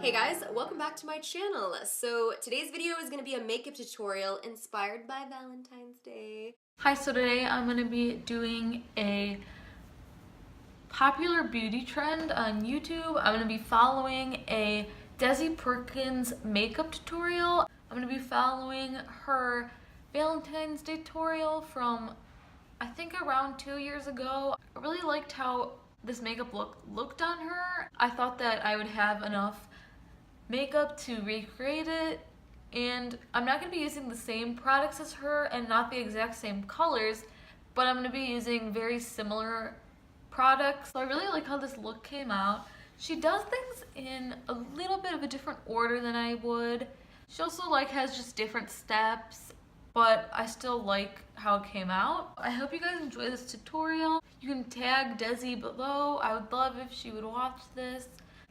Hey guys, welcome back to my channel. So today's video is going to be a makeup tutorial inspired by Valentine's Day. Hi, so today I'm going to be doing a popular beauty trend on YouTube. I'm going to be following a Desi Perkins makeup tutorial. I'm going to be following her Valentine's Day tutorial from I think around 2 years ago. I really liked how this makeup looked on her. I thought that I would have enough makeup to recreate it, and I'm not going to be using the same products as her and not the exact same colors, but I'm going to be using very similar products. So I really like how this look came out. She does things in a little bit of a different order than I would. She also has just different steps, but I still like how it came out. I hope you guys enjoy this tutorial. You can tag Desi below. I would love if she would watch this.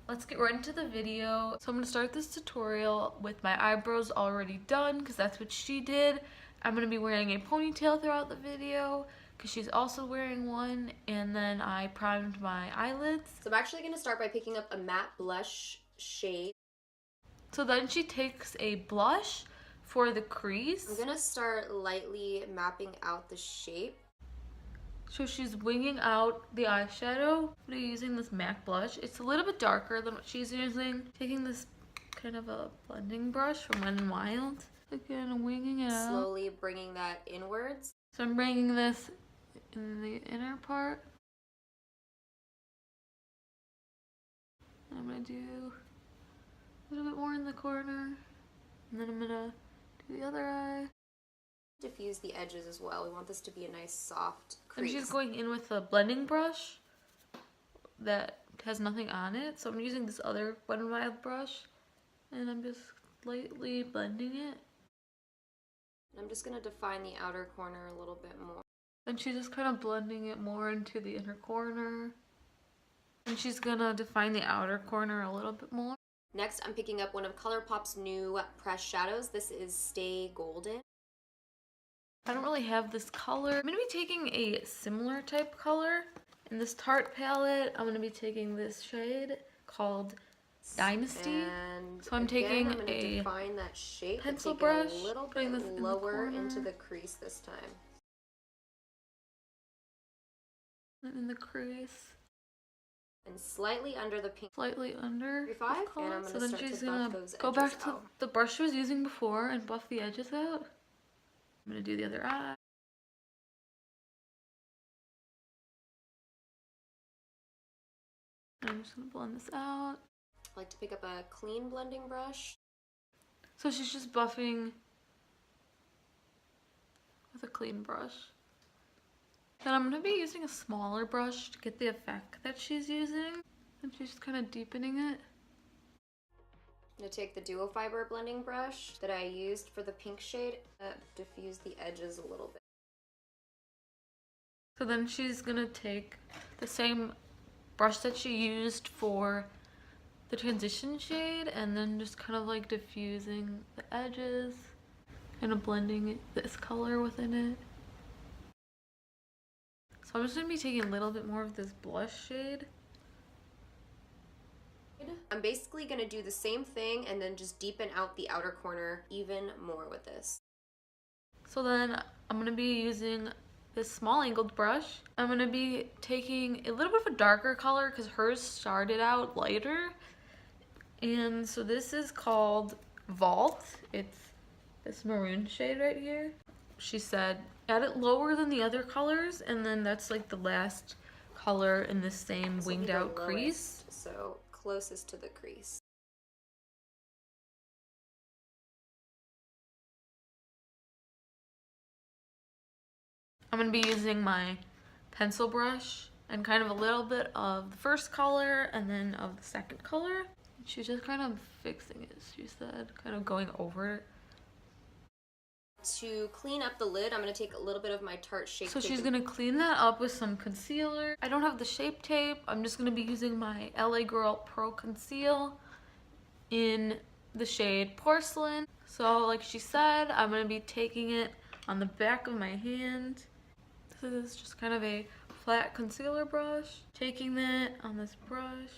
Let's get right into the video. So I'm gonna start this tutorial with my eyebrows already done because that's what she did. I'm gonna be wearing a ponytail throughout the video because she's also wearing one, and then I primed my eyelids. So I'm actually going to start by picking up a matte blush shade. So then she takes a blush for the crease. I'm going to start lightly mapping out the shape. So she's winging out the eyeshadow. I'm using this MAC blush. It's a little bit darker than what she's using. Taking this kind of a blending brush from Wet n Wild. Again, winging it out. Slowly bringing that inwards. So I'm bringing this in the inner part. And I'm going to do a little bit more in the corner. And then I'm going to do the other eye. Diffuse the edges as well. We want this to be a nice soft crease. And she's going in with a blending brush that has nothing on it. So I'm using this other Wet n Wild brush, and I'm just lightly blending it. I'm just going to define the outer corner a little bit more. And she's just kind of blending it more into the inner corner. And she's going to define the outer corner a little bit more. Next, I'm picking up one of ColourPop's new pressed shadows. This is Stay Golden. I don't really have this color. I'm going to be taking a similar type color. In this Tarte palette, I'm going to be taking this shade called Dynasty. And so I'm taking a define that shape, pencil brush, a little bit lower into the crease this time. And in the crease. And slightly under the pink. Slightly under. And I'm so then she's going to go back to the brush she was using before and buff the edges out. I'm going to do the other eye. And I'm just going to blend this out. I like to pick up a clean blending brush. So she's just buffing with a clean brush. Then I'm going to be using a smaller brush to get the effect that she's using. And she's just kind of deepening it. I'm going to take the Duo Fiber blending brush that I used for the pink shade, diffuse the edges a little bit. So then she's going to take the same brush that she used for the transition shade and then just kind of diffusing the edges, kind of blending this color within it. So I'm just going to be taking a little bit more of this blush shade. I'm basically going to do the same thing and then just deepen out the outer corner even more with this. So then I'm going to be using this small angled brush. I'm going to be taking a little bit of a darker color because hers started out lighter. And so this is called Vault. It's this maroon shade right here. She said add it lower than the other colors, and then that's the last color in the same winged out crease. So closest to the crease. I'm going to be using my pencil brush and kind of a little bit of the first color and then of the second color. She's just kind of fixing it, she said, kind of going over it. To clean up the lid, I'm going to take a little bit of my Tarte Shape Tape. So she's going to clean that up with some concealer. I don't have the Shape Tape. I'm just going to be using my LA Girl Pro Conceal in the shade Porcelain. So like she said, I'm going to be taking it on the back of my hand. This is just kind of a flat concealer brush. Taking that on this brush.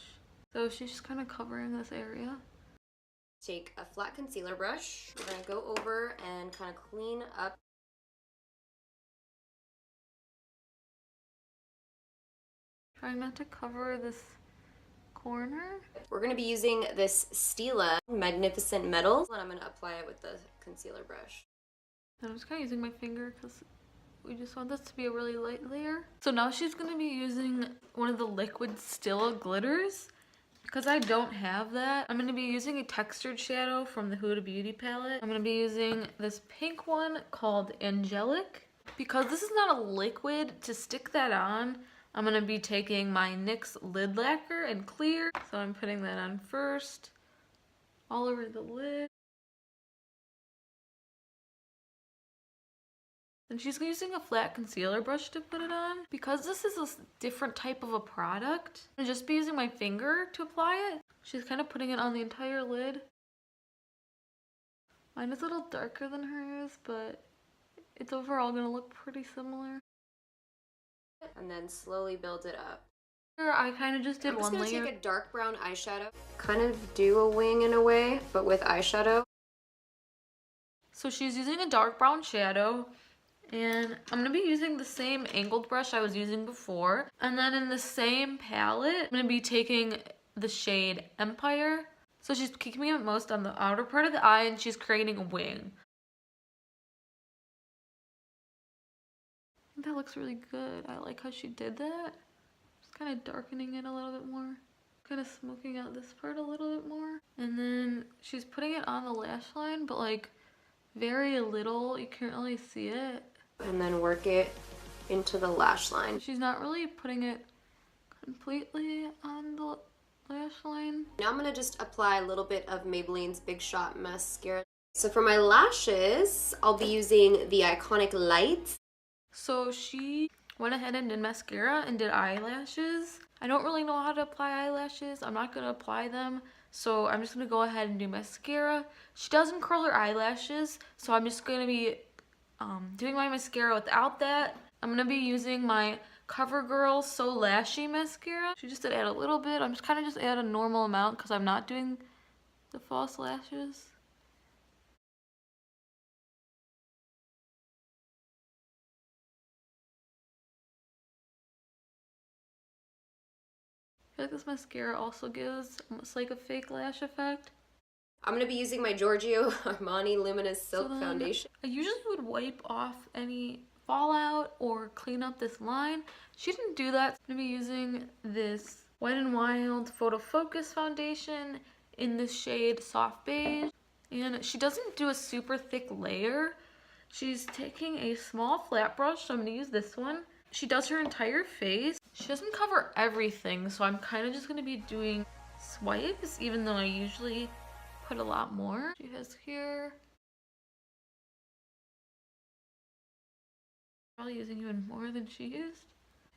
So she's just kind of covering this area. Take a flat concealer brush. We're gonna go over and kind of clean up. Trying not to cover this corner. We're gonna be using this Stila Magnificent Metals, and I'm gonna apply it with the concealer brush. I'm just kind of using my finger because we just want this to be a really light layer. So now she's gonna be using one of the liquid Stila glitters. Because I don't have that, I'm going to be using a textured shadow from the Huda Beauty palette. I'm going to be using this pink one called Angelic. Because this is not a liquid, to stick that on, I'm going to be taking my NYX Lid Lacquer in clear. So I'm putting that on first, all over the lid. And she's using a flat concealer brush to put it on. Because this is a different type of a product, I'm just be using my finger to apply it. She's kind of putting it on the entire lid. Mine is a little darker than hers, but it's overall gonna look pretty similar. And then slowly build it up. Here, I kind of just did one layer. I'm just gonna take a dark brown eyeshadow, kind of do a wing in a way, but with eyeshadow. So she's using a dark brown shadow. And I'm going to be using the same angled brush I was using before. And then in the same palette, I'm going to be taking the shade Empire. So she's kicking it most on the outer part of the eye and she's creating a wing. I think that looks really good. I like how she did that. Just kind of darkening it a little bit more. Kind of smoking out this part a little bit more. And then she's putting it on the lash line, but like very little. You can't really see it. And then work it into the lash line. She's not really putting it completely on the lash line. Now I'm gonna just apply a little bit of Maybelline's Big Shot Mascara. So for my lashes, I'll be using the Iconic Light. So she went ahead and did mascara and did eyelashes. I don't really know how to apply eyelashes. I'm not gonna apply them. So I'm just gonna go ahead and do mascara. She doesn't curl her eyelashes, so I'm just gonna be doing my mascara without that. I'm going to be using my CoverGirl So Lashy mascara. She just did add a little bit. I'm just kind of just add a normal amount because I'm not doing the false lashes. I feel like this mascara also gives almost like a fake lash effect. I'm going to be using my Giorgio Armani Luminous Silk Foundation. I usually would wipe off any fallout or clean up this line. She didn't do that. I'm going to be using this Wet n Wild Photo Focus foundation in the shade Soft Beige. And she doesn't do a super thick layer. She's taking a small flat brush, so I'm going to use this one. She does her entire face. She doesn't cover everything, so I'm kind of just going to be doing swipes, even though I usually put a lot more. She has here. Probably using even more than she used.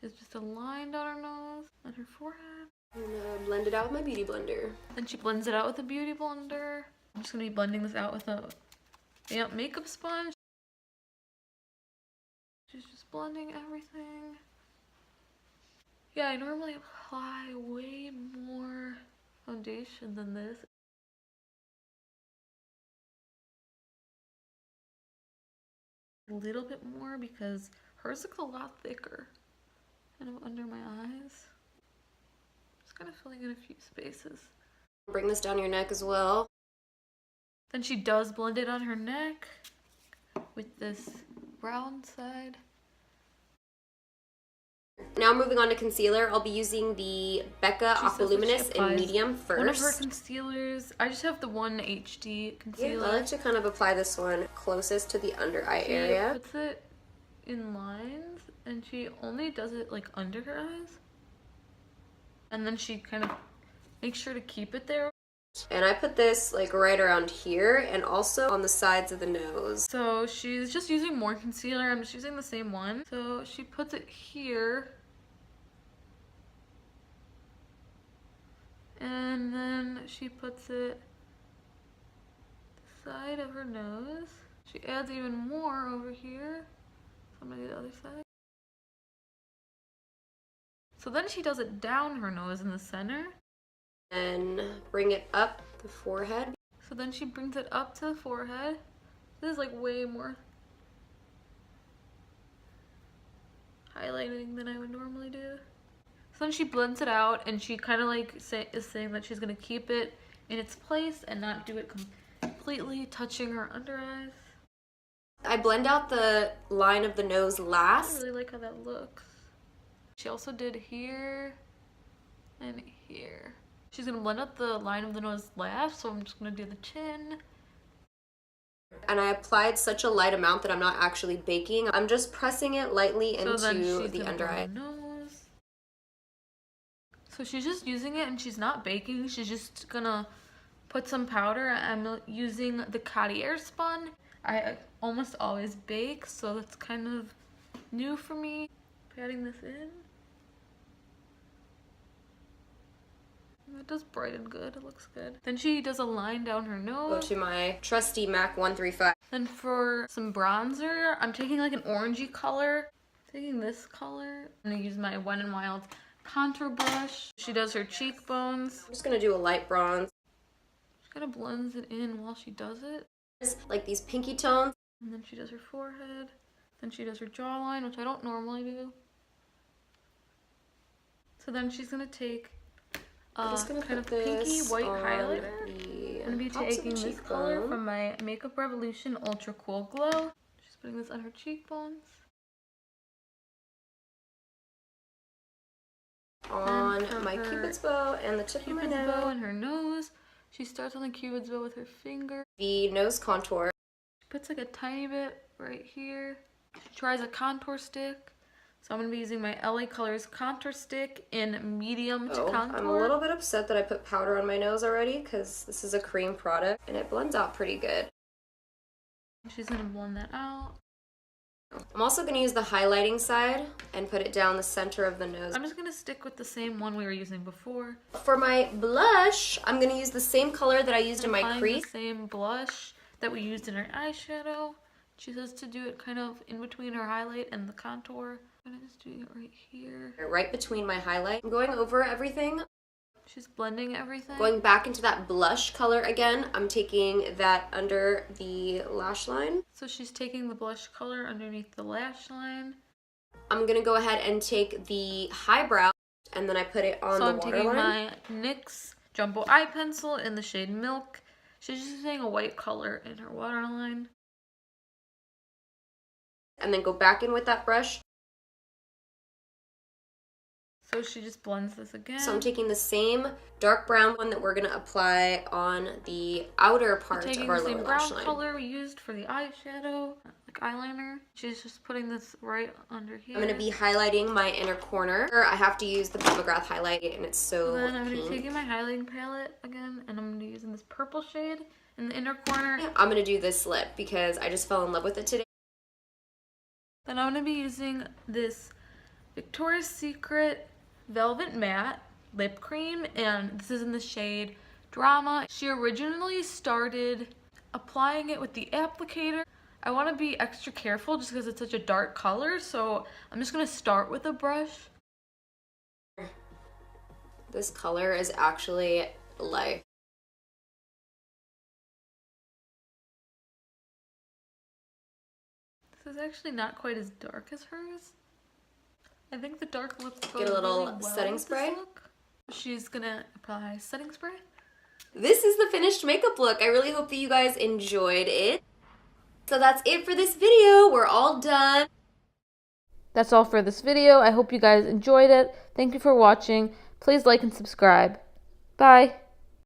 It's just a line down her nose, on her forehead. I'm gonna blend it out with my beauty blender. Then she blends it out with a beauty blender. I'm just gonna be blending this out with a damp makeup sponge. She's just blending everything. Yeah, I normally apply way more foundation than this. A little bit more because hers looks a lot thicker kind of under my eyes. Just kind of filling in a few spaces. Bring this down your neck as well. Then she does blend it on her neck with this brown side. Now moving on to concealer, I'll be using the Becca Aqualuminous in medium first. One of her concealers. I just have the one HD concealer. Yeah, I like to kind of apply this one closest to the under eye area. She puts it in lines, and she only does it like under her eyes. And then she kind of makes sure to keep it there. And I put this like right around here and also on the sides of the nose. So she's just using more concealer. I'm just using the same one. So she puts it here. And then she puts it the side of her nose. She adds even more over here. So I'm gonna do the other side. So then she does it down her nose in the center. And bring it up the forehead. So then she brings it up to the forehead. This is like way more highlighting than I would normally do. So then she blends it out, and she kind of like is saying that she's gonna keep it in its place and not do it completely touching her under eyes. I blend out the line of the nose last. I really like how that looks. She also did here and here. She's gonna blend out the line of the nose last, so I'm just gonna do the chin. And I applied such a light amount that I'm not actually baking. I'm just pressing it lightly into the under eye. Nose. So she's just using it, and she's not baking. She's just gonna put some powder. I'm using the Coty Airspun. I almost always bake, so that's kind of new for me. Patting this in. It does brighten good. It looks good. Then she does a line down her nose. Go to my trusty MAC 135. Then for some bronzer, I'm taking like an orangey color. Taking this color. I'm gonna use my Wet n Wild contour brush. She does her cheekbones. I'm just gonna do a light bronze. She kind of blends it in while she does it. Like these pinky tones. And then she does her forehead. Then she does her jawline, which I don't normally do. So then she's gonna take kind of pinky white highlighter. I'm gonna be taking this color from my Makeup Revolution Ultra Cool Glow. She's putting this on her cheekbones. On my Cupid's bow and the tip of my nose. Bow and her nose. She starts on the Cupid's bow with her finger. The nose contour. She puts like a tiny bit right here. She tries a contour stick. So I'm going to be using my LA Colors contour stick in medium to contour. I'm a little bit upset that I put powder on my nose already because this is a cream product and it blends out pretty good. She's going to blend that out. I'm also going to use the highlighting side and put it down the center of the nose. I'm just going to stick with the same one we were using before. For my blush, I'm going to use the same color that I used in my crease. The same blush that we used in our eyeshadow. She says to do it kind of in between her highlight and the contour. I'm gonna just do it right here. Right between my highlight. I'm going over everything. She's blending everything. Going back into that blush color again. I'm taking that under the lash line. So she's taking the blush color underneath the lash line. I'm gonna go ahead and take the highbrow and then I put it on the waterline. So I'm taking my NYX Jumbo Eye Pencil in the shade Milk. She's just using a white color in her waterline. And then go back in with that brush. So she just blends this again. So I'm taking the same dark brown one that we're going to apply on the outer part of our lower lash line. Taking the same brown color we used for the eyeshadow, like eyeliner. She's just putting this right under here. I'm going to be highlighting my inner corner. I have to use the Pat McGrath highlight and it's so then I'm going to be taking my highlighting palette again and I'm going to be using this purple shade in the inner corner. I'm going to do this lip because I just fell in love with it today. Then I'm going to be using this Victoria's Secret Velvet Matte lip cream, and this is in the shade Drama. She originally started applying it with the applicator. I want to be extra careful just because it's such a dark color, so I'm just going to start with a brush. This color is actually light. This is actually not quite as dark as hers. I think the dark lips go Get a little really well setting spray. She's gonna apply setting spray. This is the finished makeup look. I really hope that you guys enjoyed it. So that's it for this video. We're all done. That's all for this video. I hope you guys enjoyed it. Thank you for watching. Please like and subscribe. Bye.